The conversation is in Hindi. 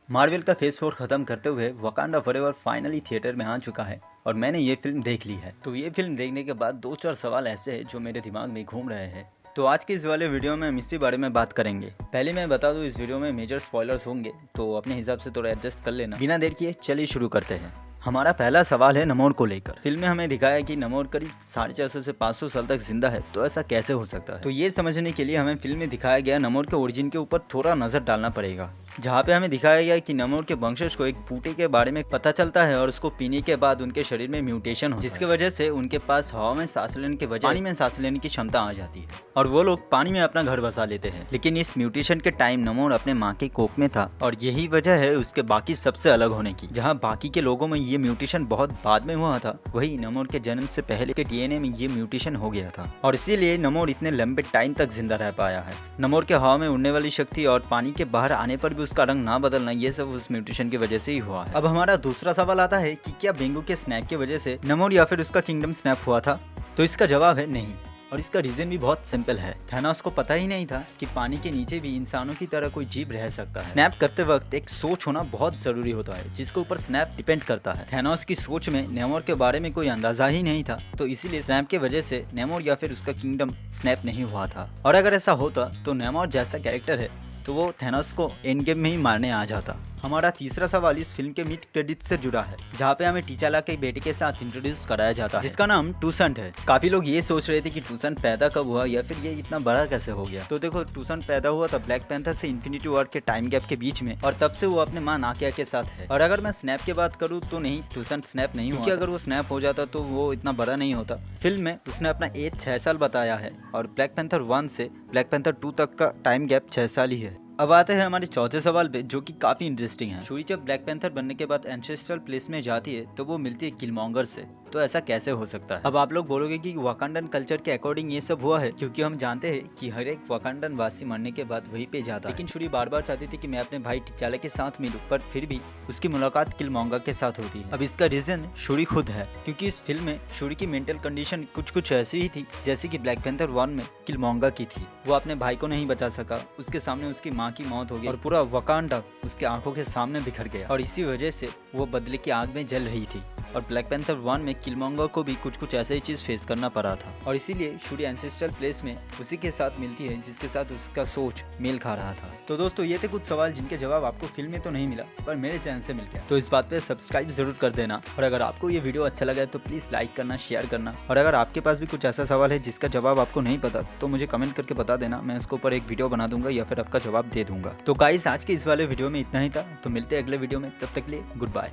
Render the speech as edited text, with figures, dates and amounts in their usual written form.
मार्वल का फेज 4 खत्म करते हुए वकांडा फॉरएवर फाइनली थिएटर में आ चुका है और मैंने ये फिल्म देख ली है। तो ये फिल्म देखने के बाद 2-4 सवाल ऐसे हैं जो मेरे दिमाग में घूम रहे हैं। तो आज के इस वाले वीडियो में हम इसी बारे में बात करेंगे। पहले मैं बता दूं, इस वीडियो में मेजर स्पॉयलर्स होंगे तो अपने हिसाब से थोड़ा एडजस्ट कर लेना। बिना देर किए चलिए शुरू करते हैं। हमारा पहला सवाल है नमोर को लेकर। फिल्म में हमें दिखाया कि नमोर करीब 450 से 500 साल तक जिंदा है, तो ऐसा कैसे हो सकता है। तो ये समझने के लिए हमें फिल्म में दिखाया गया नमोर के ओरिजिन के ऊपर थोड़ा नजर डालना पड़ेगा, जहाँ पे हमें दिखाया गया कि नमोर के वंशज को एक बूटे के बारे में पता चलता है और उसको पीने के बाद उनके शरीर में म्यूटेशन हो, जिसकी वजह से उनके पास हवा में सांस लेने के बजाय पानी में सांस लेने की क्षमता आ जाती है और वो लोग पानी में अपना घर बसा लेते हैं। लेकिन इस म्यूटेशन के टाइम नमोर अपने माँ के कोख में था और यही वजह है उसके बाकी सबसे अलग होने की। जहाँ बाकी के लोगों में ये म्यूटेशन बहुत बाद में हुआ था, वही नमोर के जन्म से पहले के डीएनए में ये म्यूटेशन हो गया था और इसीलिए नमोर इतने लंबे टाइम तक जिंदा रह पाया है। नमोर के हवा में उड़ने वाली शक्ति और पानी के बाहर आने पर भी उसका रंग ना बदलना, ये सब उस म्यूटेशन की वजह से ही हुआ है। अब हमारा दूसरा सवाल आता है कि क्या बेंगू के स्नैप की वजह से नमोर या फिर उसका किंगडम स्नैप हुआ था। तो इसका जवाब है नहीं, और इसका रीजन भी बहुत सिंपल है। थैनोस को पता ही नहीं था कि पानी के नीचे भी इंसानों की तरह कोई जीव रह सकता है। स्नैप करते वक्त एक सोच होना बहुत जरूरी होता है, जिसके ऊपर स्नैप डिपेंड करता है। थैनोस की सोच में नेमोर के बारे में कोई अंदाजा ही नहीं था, तो इसीलिए स्नैप की वजह से नेमोर या फिर उसका किंगडम स्नैप नहीं हुआ था। और अगर ऐसा होता तो नेमोर जैसा कैरेक्टर है तो वो थैनोस को एंड गेम में ही मारने आ जाता। हमारा तीसरा सवाल इस फिल्म के मिड क्रेडिट से जुड़ा है, जहाँ पे हमें टीचाला के बेटे के साथ इंट्रोड्यूस कराया जाता है, जिसका नाम टूसंट है। काफी लोग ये सोच रहे थे कि टूसंट पैदा कब हुआ या फिर ये इतना बड़ा कैसे हो गया। तो देखो, टूसंट पैदा हुआ था ब्लैक पैंथर से इन्फिनिटी वॉर के टाइम गैप के बीच में, और तब से वो अपने माँ नाकिया के साथ है। और अगर मैं स्नैप की बात करूँ तो नहीं, टूसंट स्नैप नहीं हुआ, क्योंकि अगर वो स्नैप हो जाता तो वो इतना बड़ा नहीं होता। फिल्म में उसने अपना एज 6 साल बताया है और ब्लैक पैंथर 1 से ब्लैक पैंथर 2 तक का टाइम गैप 6 साल ही है। अब आते हैं हमारे चौथे सवाल पे, जो कि काफी इंटरेस्टिंग है। शूरी जब ब्लैक पैंथर बनने के बाद एंसेस्ट्रल प्लेस में जाती है तो वो मिलती है किलमॉन्गर से। तो ऐसा कैसे हो सकता है। अब आप लोग बोलोगे कि वाकांडन कल्चर के अकॉर्डिंग ये सब हुआ है, क्योंकि हम जानते हैं कि हर एक वाकांडन वासी मरने के बाद वहीं पे जाता है। लेकिन शूरी बार बार चाहती थी कि मैं अपने भाई टिचाला के साथ मिलूं, पर फिर भी उसकी मुलाकात किलमॉन्गर के साथ होती है। अब इसका रीजन शूरी खुद है, क्योंकि इस फिल्म में शूरी की मेंटल कंडीशन कुछ ऐसी ही थी जैसे कि ब्लैक पैंथर 1 में किलमॉन्गर की थी। वो अपने भाई को नहीं बचा सका, उसके सामने उसकी माँ की मौत हो गई और पूरा वकांडा उसके आंखों के सामने बिखर गया, और इसी वजह से वो बदले की आग में जल रही थी। और ब्लैक पैंथर 1 में किलमॉन्गर को भी कुछ ऐसे ही चीज फेस करना पड़ा था, और इसीलिए शूरी एंसेस्ट्रल प्लेस में उसी के साथ मिलती है जिसके साथ उसका सोच मेल खा रहा था। तो दोस्तों, ये थे कुछ सवाल जिनके जवाब आपको फिल्म में तो नहीं मिला, पर मेरे चैनल से मिल गया। तो इस बात पे सब्सक्राइब जरूर कर देना, और अगर आपको ये वीडियो अच्छा लगा तो प्लीज लाइक करना, शेयर करना, और अगर आपके पास भी कुछ ऐसा सवाल है जिसका जवाब आपको नहीं पता तो मुझे कमेंट करके बता देना। मैं उसके ऊपर एक वीडियो बना दूंगा या फिर आपका जवाब दे दूंगा। तो गाइस, आज के इस वाले वीडियो में इतना ही था, तो मिलते हैं अगले वीडियो में। तब तक के लिए गुड बाय।